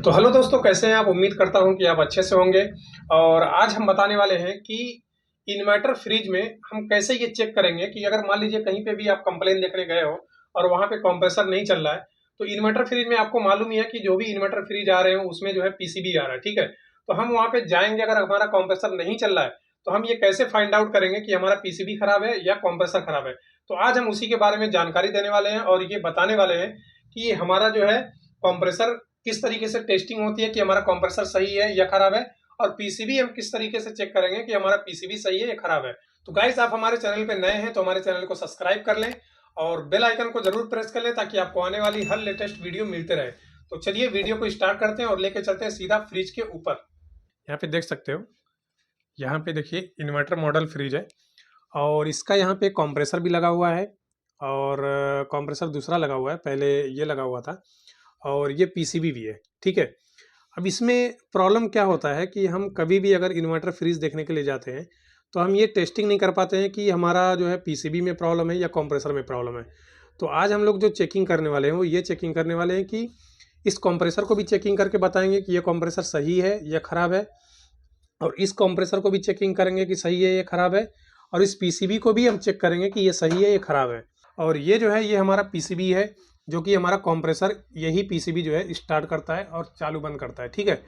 तो हेलो दोस्तों, कैसे हैं आप? उम्मीद करता हूं कि आप अच्छे से होंगे। और आज हम बताने वाले हैं कि इन्वर्टर फ्रिज में हम कैसे ये चेक करेंगे कि अगर मान लीजिए कहीं पे भी आप कंप्लेन देखने गए हो और वहां पे कंप्रेसर नहीं चल रहा है, तो इन्वर्टर फ्रिज में आपको मालूम ही है कि जो भी इन्वर्टर फ्रिज आ रहे हो उसमें जो है पीसीबी आ रहा है, ठीक है। तो हम वहां पे जाएंगे, अगर हमारा कंप्रेसर नहीं चल रहा है तो हम ये कैसे फाइंड आउट करेंगे कि हमारा पीसीबी खराब है या कंप्रेसर खराब है। तो आज हम उसी के बारे में जानकारी देने वाले हैं और ये बताने वाले हैं कि हमारा जो है कंप्रेसर किस तरीके से टेस्टिंग होती है कि हमारा कंप्रेसर सही है या खराब है, और पीसीबी हम किस तरीके से चेक करेंगे कि हमारा पीसीबी सही है या खराब है। तो गाइस, आप हमारे चैनल पे नए हैं तो हमारे चैनल को सब्सक्राइब कर लें और बेल आइकन को जरूर प्रेस कर लें ताकि आपको आने वाली हर लेटेस्ट वीडियो मिलते रहे। तो चलिए वीडियो को स्टार्ट करते हैं और लेके चलते हैं सीधा फ्रिज के ऊपर। यहाँ पे देख सकते हो, यहाँ पे देखिए इन्वर्टर मॉडल फ्रिज है और इसका यहाँ पे कंप्रेसर भी लगा हुआ है और कंप्रेसर दूसरा लगा हुआ है, पहले ये लगा हुआ था, और ये पीसीबी भी है, ठीक है। अब इसमें प्रॉब्लम क्या होता है कि हम कभी भी अगर इन्वर्टर फ्रीज देखने के लिए जाते हैं तो हम ये टेस्टिंग नहीं कर पाते हैं कि हमारा जो है पीसीबी में प्रॉब्लम है या कंप्रेसर में प्रॉब्लम है। तो आज हम लोग जो चेकिंग करने वाले हैं वो ये चेकिंग करने वाले हैं कि इस कंप्रेसर को भी चेकिंग करके बताएंगे कि ये कंप्रेसर सही है या ख़राब है, और इस कंप्रेसर को भी चेकिंग करेंगे कि सही है या ख़राब है, और इस पीसीबी को भी हम चेक करेंगे कि ये सही है या ख़राब है। और ये जो है ये हमारा पीसीबी है, जो कि हमारा कंप्रेसर यही पीसीबी जो है स्टार्ट करता है और चालू बंद करता है, ठीक है।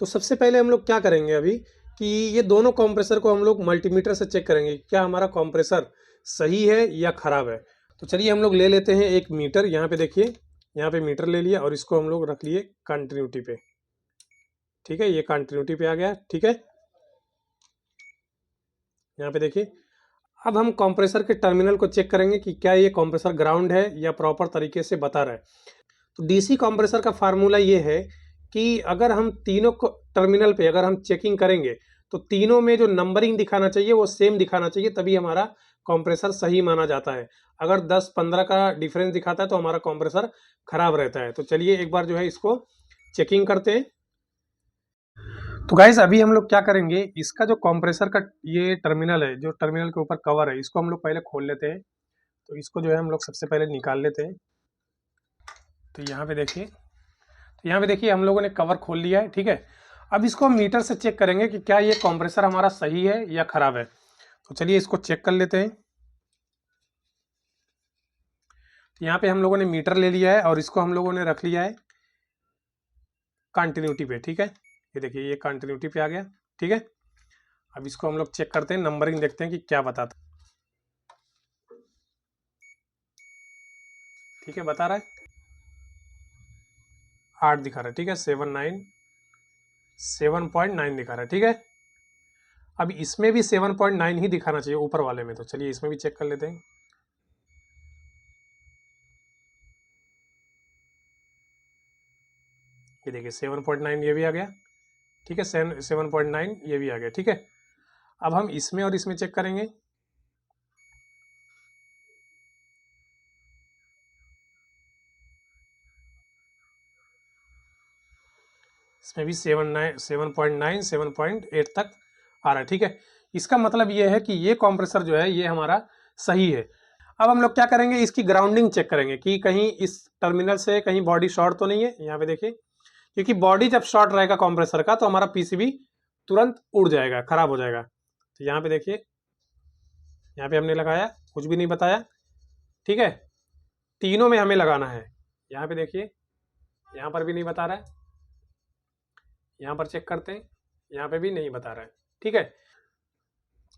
तो सबसे पहले हम लोग क्या करेंगे अभी कि ये दोनों कंप्रेसर को हम लोग मल्टीमीटर से चेक करेंगे क्या हमारा कंप्रेसर सही है या ख़राब है। तो चलिए हम लोग ले लेते हैं एक मीटर। यहाँ पे देखिए, यहाँ पे मीटर ले लिया और इसको हम लोग रख लिए कंटिन्यूटी पे, ठीक है। ये कंटिन्यूटी पे आ गया, ठीक है। यहाँ पे देखिए, अब हम कंप्रेसर के टर्मिनल को चेक करेंगे कि क्या ये कंप्रेसर ग्राउंड है या प्रॉपर तरीके से बता रहा है। तो डीसी कंप्रेसर का फार्मूला ये है कि अगर हम तीनों टर्मिनल पे अगर हम चेकिंग करेंगे तो तीनों में जो नंबरिंग दिखाना चाहिए वो सेम दिखाना चाहिए, तभी हमारा कंप्रेसर सही माना जाता है। अगर 10-15 का डिफरेंस दिखाता है तो हमारा कंप्रेसर खराब रहता है। तो चलिए एक बार जो है इसको चेकिंग करते हैं। तो गाइज अभी हम लोग क्या करेंगे, इसका जो कंप्रेसर का ये टर्मिनल है, जो टर्मिनल के ऊपर कवर है, इसको हम लोग पहले खोल लेते हैं। तो इसको जो है हम लोग सबसे पहले निकाल लेते हैं। तो यहाँ पे देखिए, तो यहाँ पे देखिए हम लोगों ने कवर खोल लिया है, ठीक है। अब इसको हम मीटर से चेक करेंगे कि क्या ये कंप्रेसर हमारा सही है या खराब है। तो चलिए इसको चेक कर लेते हैं। तो यहाँ पे हम लोगों ने मीटर ले लिया है और इसको हम लोगों ने रख लिया है कंटिन्यूटी पे, ठीक है। ये देखिए ये कंटिन्यूटी पे आ गया, ठीक है। अब इसको हम लोग चेक करते हैं, नंबरिंग देखते हैं कि क्या बताता है। ठीक है, बता रहा है 8 दिखा रहा है, ठीक है। 7.9 दिखा रहा है, ठीक है। अब इसमें भी 7.9 ही दिखाना चाहिए ऊपर वाले में। तो चलिए इसमें भी चेक कर लेते हैं। ये देखिए 7.9 ये भी आ गया, ठीक है। 7.9 ये भी आ गया, ठीक है। अब हम इसमें और इसमें चेक करेंगे। इसमें भी 7.9 तक आ रहा है, ठीक है। इसका मतलब ये है कि ये कंप्रेसर जो है ये हमारा सही है। अब हम लोग क्या करेंगे, इसकी ग्राउंडिंग चेक करेंगे कि कहीं इस टर्मिनल से कहीं बॉडी शॉर्ट तो नहीं है। यहाँ पे देखिए, क्योंकि बॉडी जब शॉर्ट रहेगा कंप्रेसर का तो हमारा पीसीबी तुरंत उड़ जाएगा, खराब हो जाएगा। तो यहाँ पे देखिए, यहाँ पे हमने लगाया, कुछ भी नहीं बताया, ठीक है। तीनों में हमें लगाना है। यहाँ पे देखिए, यहाँ पर भी नहीं बता रहा है, यहाँ पर चेक करते हैं, यहाँ पे भी नहीं बता रहा है, ठीक है।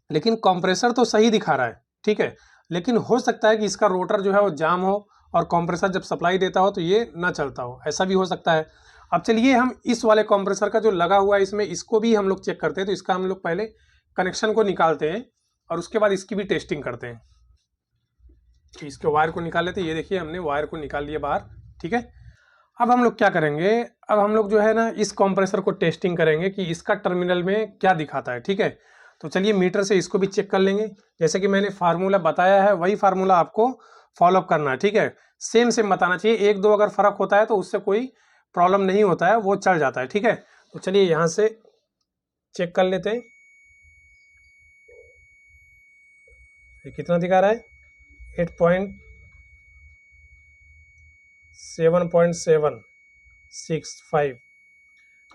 लेकिन कंप्रेसर तो सही दिखा रहा है, ठीक है। लेकिन हो सकता है कि इसका रोटर जो है वो जाम हो और कंप्रेसर जब सप्लाई देता हो तो ये ना चलता हो, ऐसा भी हो सकता है। अब चलिए हम इस वाले कंप्रेसर का जो लगा हुआ है इसमें, इसको भी हम लोग चेक करते हैं। तो इसका हम लोग पहले कनेक्शन को निकालते हैं और उसके बाद इसकी भी टेस्टिंग करते हैं। तो इसके वायर को निकाल लेते हैं। ये देखिए हमने वायर को निकाल लिया बाहर, ठीक है। अब हम लोग क्या करेंगे, अब हम लोग जो है ना इस कंप्रेसर को टेस्टिंग करेंगे कि इसका टर्मिनल में क्या दिखाता है, ठीक है। तो चलिए मीटर से इसको भी चेक कर लेंगे। जैसे कि मैंने फार्मूला बताया है वही फार्मूला आपको फॉलो अप करना है, ठीक है। सेम सेम बताना चाहिए, एक दो अगर फर्क होता है तो उससे कोई प्रॉब्लम नहीं होता है, वो चल जाता है, ठीक है। तो चलिए यहाँ से चेक कर लेते हैं। ये कितना दिखा रहा है, 8.7.7, 7.65,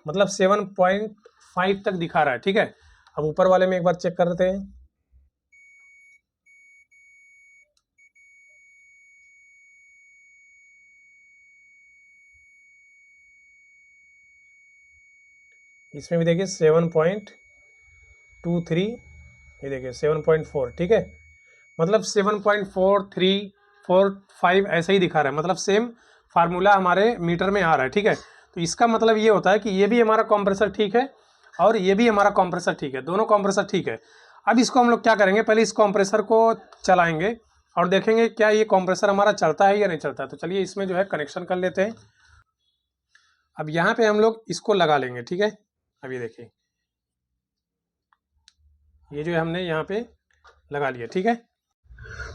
मतलब 7.5 तक दिखा रहा है। ठीक है, अब ऊपर वाले में एक बार चेक करते हैं। इसमें भी देखिए 7.23, ये देखिए 7.4। ठीक है, मतलब 7.4345 ऐसे ही दिखा रहा है, मतलब सेम फार्मूला हमारे मीटर में आ रहा है। ठीक है, तो इसका मतलब ये होता है कि ये भी हमारा कंप्रेसर ठीक है और ये भी हमारा कंप्रेसर ठीक है, दोनों कंप्रेसर ठीक है। अब इसको हम लोग क्या करेंगे, पहले इस कंप्रेसर को चलाएंगे और देखेंगे क्या ये कंप्रेसर हमारा चलता है या नहीं चलता है। तो चलिए इसमें जो है कनेक्शन कर लेते हैं। अब यहाँ पे हम लोग इसको लगा लेंगे। ठीक है, अब ये देखिए, ये जो है हमने यहाँ पे लगा लिया। ठीक है,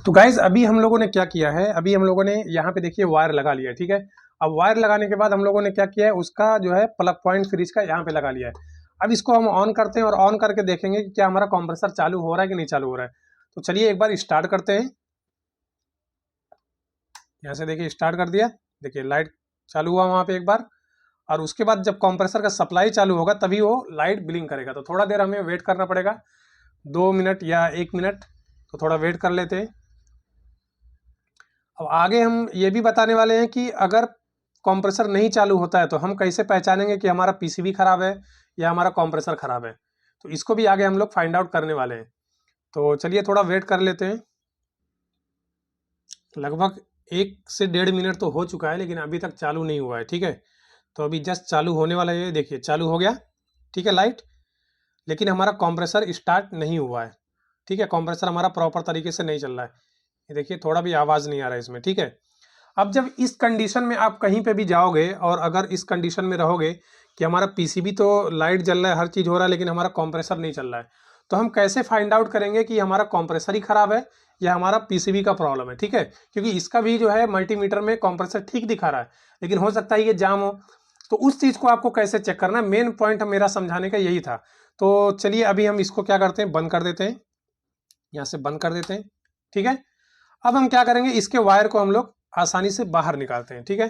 तो गाइज अभी हम लोगों ने क्या किया है, अभी हम लोगों ने यहाँ पे देखिए वायर लगा लिया है। ठीक है, अब वायर लगाने के बाद हम लोगों ने क्या किया है, उसका जो है प्लग पॉइंट फ्रिज का यहाँ पे लगा लिया है। अब इसको हम ऑन करते हैं और ऑन करके देखेंगे कि क्या हमारा कंप्रेसर चालू हो रहा है कि नहीं चालू हो रहा है। तो चलिए एक बार स्टार्ट करते हैं। यहाँ से देखिए स्टार्ट कर दिया, देखिए लाइट चालू हुआ वहाँ पे एक बार, और उसके बाद जब कंप्रेसर का सप्लाई चालू होगा तभी वो लाइट ब्लिंक करेगा। तो थोड़ा देर हमें वेट करना पड़ेगा, 2 मिनट या 1 मिनट, तो थोड़ा वेट कर लेते हैं। अब आगे हम ये भी बताने वाले हैं कि अगर कंप्रेसर नहीं चालू होता है तो हम कैसे पहचानेंगे कि हमारा पीसीबी खराब है या हमारा कंप्रेसर खराब है। तो इसको भी आगे हम लोग फाइंड आउट करने वाले हैं। तो चलिए थोड़ा वेट कर लेते हैं। लगभग 1 से 1.5 मिनट तो हो चुका है लेकिन अभी तक चालू नहीं हुआ है। ठीक है, तो अभी जस्ट चालू होने वाला है, देखिए चालू हो गया। ठीक है लाइट, लेकिन हमारा कंप्रेसर स्टार्ट नहीं हुआ है। ठीक है, कंप्रेसर हमारा प्रॉपर तरीके से नहीं चल रहा है। ये देखिए थोड़ा भी आवाज़ नहीं आ रहा है इसमें। ठीक है, अब जब इस कंडीशन में आप कहीं पे भी जाओगे और अगर इस कंडीशन में रहोगे कि हमारा पीसीबी तो लाइट जल रहा है, हर चीज़ हो रहा है, लेकिन हमारा कंप्रेसर नहीं चल रहा है, तो हम कैसे फाइंड आउट करेंगे कि हमारा कंप्रेसर ही खराब है या हमारा पीसीबी का प्रॉब्लम है। ठीक है, क्योंकि इसका भी जो है मल्टीमीटर में कंप्रेसर ठीक दिखा रहा है, लेकिन हो सकता है ये जाम हो। तो उस चीज़ को आपको कैसे चेक करना है, मेन पॉइंट मेरा समझाने का यही था। तो चलिए अभी हम इसको क्या करते हैं, बंद कर देते हैं, यहाँ से बंद कर देते हैं। ठीक है, अब हम क्या करेंगे, इसके वायर को हम लोग आसानी से बाहर निकालते हैं। ठीक है,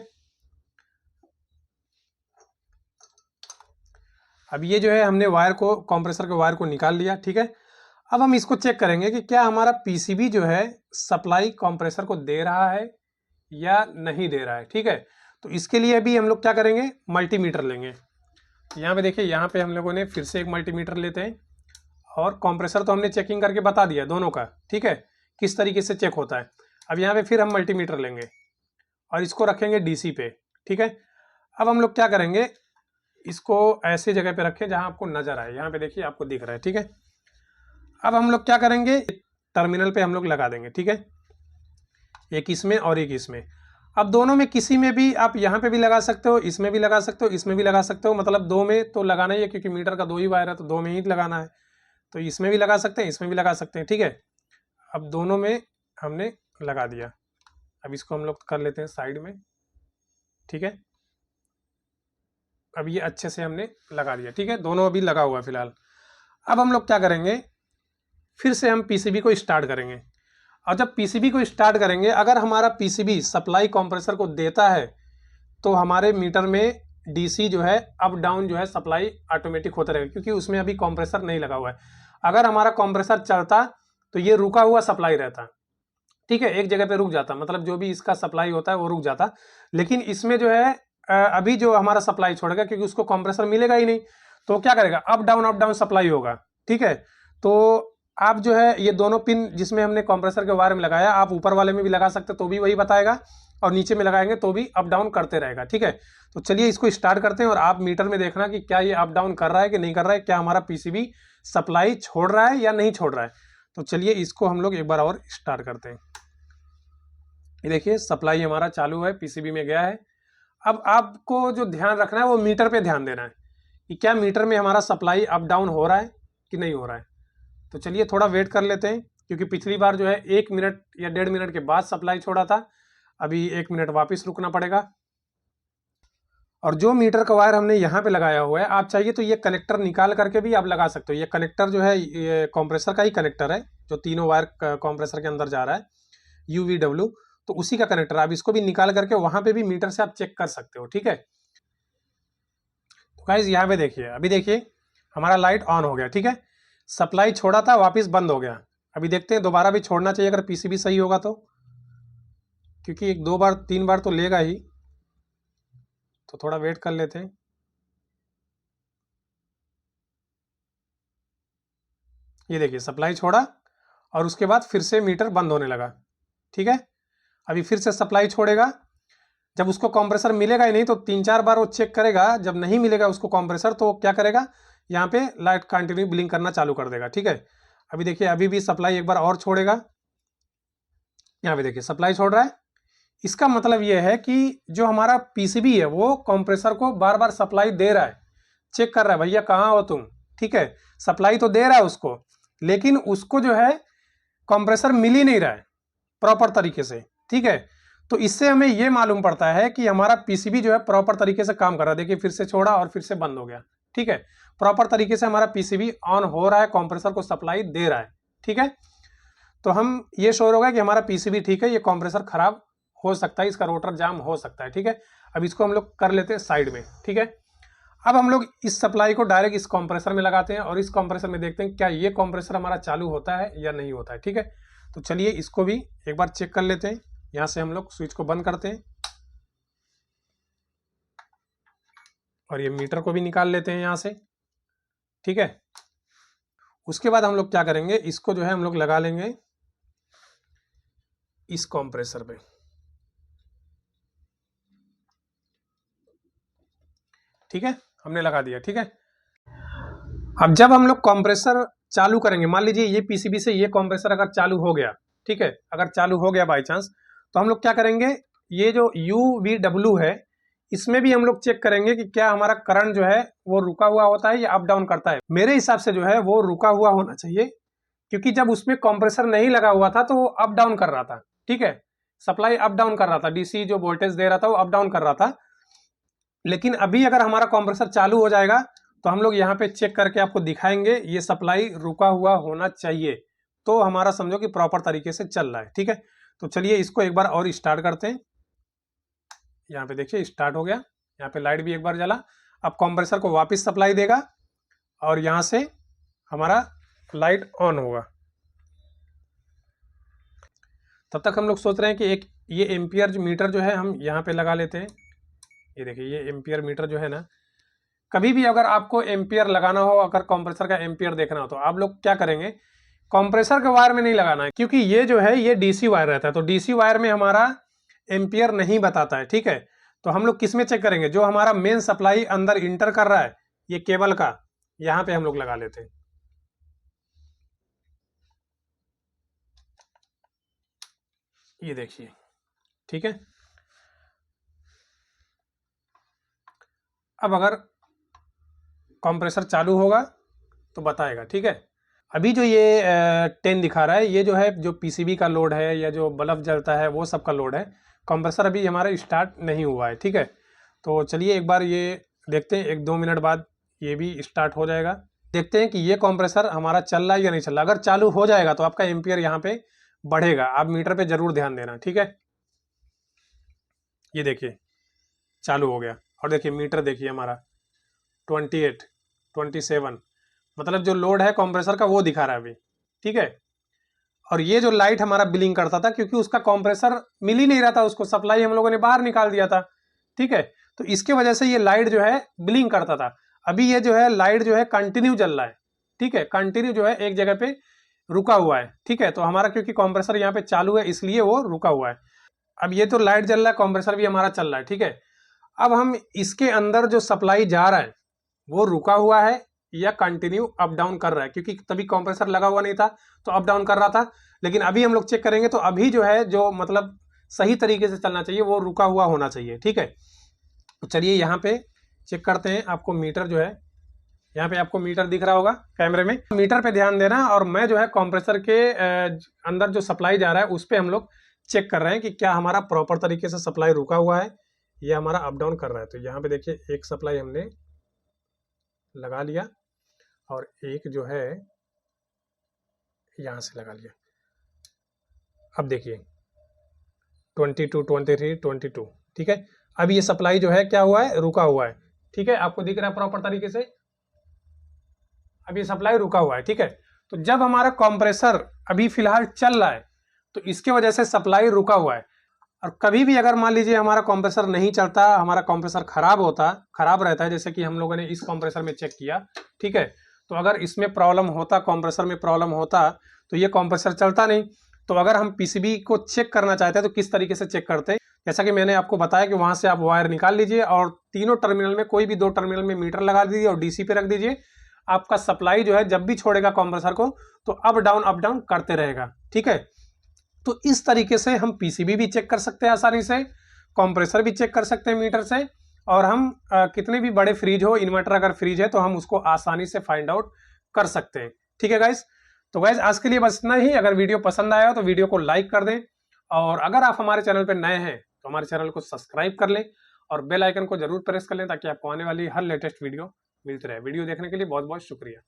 अब ये जो है हमने वायर को, कंप्रेसर के वायर को निकाल लिया। ठीक है, अब हम इसको चेक करेंगे कि क्या हमारा पीसीबी जो है सप्लाई कंप्रेसर को दे रहा है या नहीं दे रहा है। ठीक है, तो इसके लिए भी हम लोग क्या करेंगे, मल्टीमीटर लेंगे। यहाँ पे देखिए, यहाँ पे हम लोगों ने फिर से एक मल्टीमीटर लेते हैं और कंप्रेसर तो हमने चेकिंग करके बता दिया दोनों का। ठीक है, किस तरीके से चेक होता है। अब यहाँ पे फिर हम मल्टीमीटर लेंगे और इसको रखेंगे डीसी पे। ठीक है, अब हम लोग क्या करेंगे, इसको ऐसे जगह पे रखें जहां आपको नजर आए। यहाँ पे देखिए आपको दिख रहा है। ठीक है, अब हम लोग क्या करेंगे, टर्मिनल पे हम लोग लगा देंगे। ठीक है, एक इसमें और एक इसमें। अब दोनों में किसी में भी आप यहाँ पे भी लगा सकते हो, इसमें भी लगा सकते हो, इसमें भी लगा सकते हो, मतलब दो में तो लगाना ही है क्योंकि मीटर का 2 ही वायर है, तो 2 में ही लगाना है। तो इसमें भी लगा सकते हैं, इसमें भी लगा सकते हैं। ठीक है, अब दोनों में हमने लगा दिया। अब इसको हम लोग कर लेते हैं साइड में। ठीक है, अब ये अच्छे से हमने लगा दिया। ठीक है, दोनों अभी लगा हुआ है फिलहाल। अब हम लोग क्या करेंगे, फिर से हम पीसीबी को स्टार्ट करेंगे। और जब पीसीबी को स्टार्ट करेंगे, अगर हमारा पीसीबी सप्लाई कंप्रेसर को देता है तो हमारे मीटर में डीसी जो है अप डाउन जो है सप्लाई ऑटोमेटिक होता रहेगा, क्योंकि उसमें अभी कंप्रेसर नहीं लगा हुआ है। अगर हमारा कंप्रेसर चलता तो ये रुका हुआ सप्लाई रहता। ठीक है, एक जगह पे रुक जाता, मतलब जो भी इसका सप्लाई होता है वो रुक जाता। लेकिन इसमें जो है अभी जो हमारा सप्लाई छोड़ेगा क्योंकि उसको कंप्रेसर मिलेगा ही नहीं, तो क्या करेगा, अप डाउन सप्लाई होगा। ठीक है, तो आप जो है ये दोनों पिन जिसमें हमने कंप्रेसर के वायर में लगाया, आप ऊपर वाले में भी लगा सकते तो भी वही बताएगा, और नीचे में लगाएंगे तो भी अप डाउन करते रहेगा। ठीक है, तो चलिए इसको स्टार्ट करते हैं और आप मीटर में देखना कि क्या ये अप डाउन कर रहा है कि नहीं कर रहा है, क्या हमारा पीसीबी सप्लाई छोड़ रहा है या नहीं छोड़ रहा है। तो चलिए इसको हम लोग एक बार और स्टार्ट करते हैं। ये देखिए सप्लाई हमारा चालू है, पीसीबी में गया है। अब आपको जो ध्यान रखना है वो मीटर पे ध्यान देना है कि क्या मीटर में हमारा सप्लाई अप डाउन हो रहा है कि नहीं हो रहा है। तो चलिए थोड़ा वेट कर लेते हैं, क्योंकि पिछली बार जो है 1 मिनट या 1.5 मिनट के बाद सप्लाई छोड़ा था, अभी 1 मिनट वापस रुकना पड़ेगा। और जो मीटर का वायर हमने यहाँ पे लगाया हुआ है, आप चाहिए तो ये कनेक्टर निकाल करके भी आप लगा सकते हो। ये कनेक्टर जो है ये कंप्रेसर का ही कनेक्टर है, जो तीनों वायर कंप्रेसर के अंदर जा रहा है, UVW, तो उसी का कनेक्टर। आप इसको भी निकाल करके वहाँ पे भी मीटर से आप चेक कर सकते हो। ठीक है, गाइस यहाँ पे देखिए, अभी देखिए हमारा लाइट ऑन हो गया, ठीक है। सप्लाई छोड़ा था, वापस बंद हो गया। अभी देखते हैं, दोबारा भी छोड़ना चाहिए अगर पीसीबी सही होगा तो, क्योंकि एक 2 बार 3 बार तो लेगा ही, तो थोड़ा वेट कर लेते हैं। ये देखिए सप्लाई छोड़ा और उसके बाद फिर से मीटर बंद होने लगा, ठीक है। अभी फिर से सप्लाई छोड़ेगा, जब उसको कंप्रेसर मिलेगा ही नहीं तो 3-4 बार वो चेक करेगा, जब नहीं मिलेगा उसको कंप्रेसर तो क्या करेगा, यहाँ पे लाइट कंटिन्यू ब्लिंक करना चालू कर देगा, ठीक है। अभी देखिए अभी भी सप्लाई एक बार और छोड़ेगा, यहाँ पे देखिए सप्लाई छोड़ रहा है। इसका मतलब ये है कि जो हमारा पीसीबी है वो कंप्रेसर को बार बार सप्लाई दे रहा है, चेक कर रहा है भैया कहाँ हो तुम, ठीक है। सप्लाई तो दे रहा है उसको, लेकिन उसको जो है कंप्रेसर मिल ही नहीं रहा है प्रॉपर तरीके से, ठीक है। तो इससे हमें ये मालूम पड़ता है कि हमारा पीसीबी जो है प्रॉपर तरीके से काम कर रहा है। देखिए फिर से छोड़ा और फिर से बंद हो गया, ठीक है। प्रॉपर तरीके से हमारा पीसीबी ऑन हो रहा है, कंप्रेसर को सप्लाई दे रहा है, ठीक है। तो हम ये श्योर होगा कि हमारा पीसीबी ठीक है, ये कंप्रेसर खराब हो सकता है, इसका रोटर जाम हो सकता है, ठीक है। अब इसको हम लोग कर लेते हैं साइड में, ठीक है। अब हम लोग इस सप्लाई को डायरेक्ट इस कंप्रेसर में लगाते हैं और इस कंप्रेसर में देखते हैं क्या ये कंप्रेसर हमारा चालू होता है या नहीं होता है, ठीक है। तो चलिए इसको भी एक बार चेक कर लेते हैं। यहाँ से हम लोग स्विच को बंद करते हैं और ये मीटर को भी निकाल लेते हैं यहाँ से, ठीक है। उसके बाद हम लोग क्या करेंगे, इसको जो है हम लोग लगा लेंगे इस कंप्रेसर पे, ठीक है। हमने लगा दिया, ठीक है। अब जब हम लोग कंप्रेसर चालू करेंगे, मान लीजिए ये पीसीबी से ये कंप्रेसर अगर चालू हो गया, ठीक है, अगर चालू हो गया बाय चांस, तो हम लोग क्या करेंगे, ये जो UVW है इसमें भी हम लोग चेक करेंगे कि क्या हमारा करंट जो है वो रुका हुआ होता है या अप डाउन करता है। मेरे हिसाब से जो है वो रुका हुआ होना चाहिए, क्योंकि जब उसमें कंप्रेसर नहीं लगा हुआ था तो वो अप डाउन कर रहा था, ठीक है। सप्लाई अप डाउन कर रहा था, डीसी जो वोल्टेज दे रहा था वो अप डाउन कर रहा था। लेकिन अभी अगर हमारा कंप्रेसर चालू हो जाएगा तो हम लोग यहाँ पे चेक करके आपको दिखाएंगे, ये सप्लाई रुका हुआ होना चाहिए, तो हमारा समझो कि प्रॉपर तरीके से चल रहा है, ठीक है। तो चलिए इसको एक बार और स्टार्ट करते हैं। यहाँ पे देखिए स्टार्ट हो गया, यहाँ पे लाइट भी एक बार जला। अब कंप्रेसर को वापस सप्लाई देगा और यहाँ से हमारा लाइट ऑन होगा। तब तक हम लोग सोच रहे हैं कि एक ये एम्पियर मीटर जो है हम यहाँ पे लगा लेते हैं। ये देखिए ये एम्पियर मीटर जो है ना, कभी भी अगर आपको एम्पियर लगाना हो, अगर कंप्रेसर का एम्पियर देखना हो तो आप लोग क्या करेंगे, कंप्रेसर के वायर में नहीं लगाना है, क्योंकि ये जो है ये डीसी वायर रहता है, तो डीसी वायर में हमारा एम्पियर नहीं बताता है, ठीक है। तो हम लोग किस में चेक करेंगे, जो हमारा मेन सप्लाई अंदर इंटर कर रहा है ये केबल का, यहाँ पे हम लोग लगा लेते हैं। ये देखिए, ठीक है। अब अगर कंप्रेसर चालू होगा तो बताएगा, ठीक है। अभी जो ये 10 दिखा रहा है, ये जो है जो पीसीबी का लोड है या जो बल्ब जलता है वो सब का लोड है। कंप्रेसर अभी हमारा स्टार्ट नहीं हुआ है, ठीक है। तो चलिए एक बार ये देखते हैं, 1-2 मिनट बाद ये भी स्टार्ट हो जाएगा। देखते हैं कि ये कंप्रेसर हमारा चल रहा है या नहीं चल रहा। अगर चालू हो जाएगा तो आपका एम्पियर यहाँ पे बढ़ेगा, आप मीटर पे जरूर ध्यान देना, ठीक है। ये देखिए चालू हो गया और देखिए मीटर देखिए हमारा 28, 27, मतलब जो लोड है कंप्रेसर का वो दिखा रहा है अभी, ठीक है। और ये जो लाइट हमारा ब्लिंक करता था, क्योंकि उसका कंप्रेसर मिल ही नहीं रहा था, उसको सप्लाई हम लोगों ने बाहर निकाल दिया था, ठीक है। तो इसके वजह से ये लाइट जो है ब्लिंक करता था। अभी ये जो है लाइट जो है कंटिन्यू जल रहा है, ठीक है, कंटिन्यू जो है एक जगह पे रुका हुआ है, ठीक है। तो हमारा क्योंकि कंप्रेसर यहाँ पे चालू है इसलिए वो रुका हुआ है। अब ये तो लाइट जल रहा है, कंप्रेसर भी हमारा चल रहा है, ठीक है। अब हम इसके अंदर जो सप्लाई जा रहा है वो रुका हुआ है या कंटिन्यू अप डाउन कर रहा है, क्योंकि तभी कंप्रेसर लगा हुआ नहीं था तो अप डाउन कर रहा था। लेकिन अभी हम लोग चेक करेंगे तो अभी जो है जो मतलब सही तरीके से चलना चाहिए वो रुका हुआ होना चाहिए, ठीक है। तो चलिए यहाँ पे चेक करते हैं। आपको मीटर जो है, यहाँ पे आपको मीटर दिख रहा होगा कैमरे में, मीटर पे ध्यान देना। और मैं जो है कंप्रेसर के अंदर जो सप्लाई जा रहा है उस पर हम लोग चेक कर रहे हैं कि क्या हमारा प्रॉपर तरीके से सप्लाई रुका हुआ है या हमारा अप डाउन कर रहा है। तो यहाँ पे देखिए एक सप्लाई हमने लगा लिया और एक जो है यहाँ से लगा लिया। अब देखिए 22, 23, 22, ठीक है। अब ये सप्लाई जो है क्या हुआ है, रुका हुआ है, ठीक है, आपको दिख रहा है प्रॉपर तरीके से। अभी सप्लाई रुका हुआ है, ठीक है। तो जब हमारा कंप्रेसर अभी फिलहाल चल रहा है तो इसके वजह से सप्लाई रुका हुआ है। और कभी भी अगर मान लीजिए हमारा कंप्रेसर नहीं चलता, हमारा कंप्रेसर खराब रहता है, जैसे कि हम लोगों ने इस कंप्रेसर में चेक किया, ठीक है। तो अगर इसमें प्रॉब्लम होता, कंप्रेसर में प्रॉब्लम होता, तो ये कंप्रेसर चलता नहीं। तो अगर हम पीसीबी को चेक करना चाहते हैं तो किस तरीके से चेक करते हैं, जैसा कि मैंने आपको बताया कि वहां से आप वायर निकाल लीजिए और तीनों टर्मिनल में कोई भी 2 टर्मिनल में मीटर लगा दीजिए और डीसी पे रख दीजिए। आपका सप्लाई जो है जब भी छोड़ेगा कंप्रेसर को तो अप डाउन करते रहेगा, ठीक है। तो इस तरीके से हम पीसीबी भी चेक कर सकते हैं आसानी से, कंप्रेसर भी चेक कर सकते हैं मीटर से, और हम कितने भी बड़े फ्रिज हो, इन्वर्टर अगर फ्रिज है तो हम उसको आसानी से फाइंड आउट कर सकते हैं, ठीक है गाइस। तो गाइस आज के लिए बस इतना ही। अगर वीडियो पसंद आया हो तो वीडियो को लाइक कर दें, और अगर आप हमारे चैनल पर नए हैं तो हमारे चैनल को सब्सक्राइब कर लें और बेल आइकन को जरूर प्रेस कर लें ताकि आपको आने वाली हर लेटेस्ट वीडियो मिलती रहे। वीडियो देखने के लिए बहुत बहुत शुक्रिया।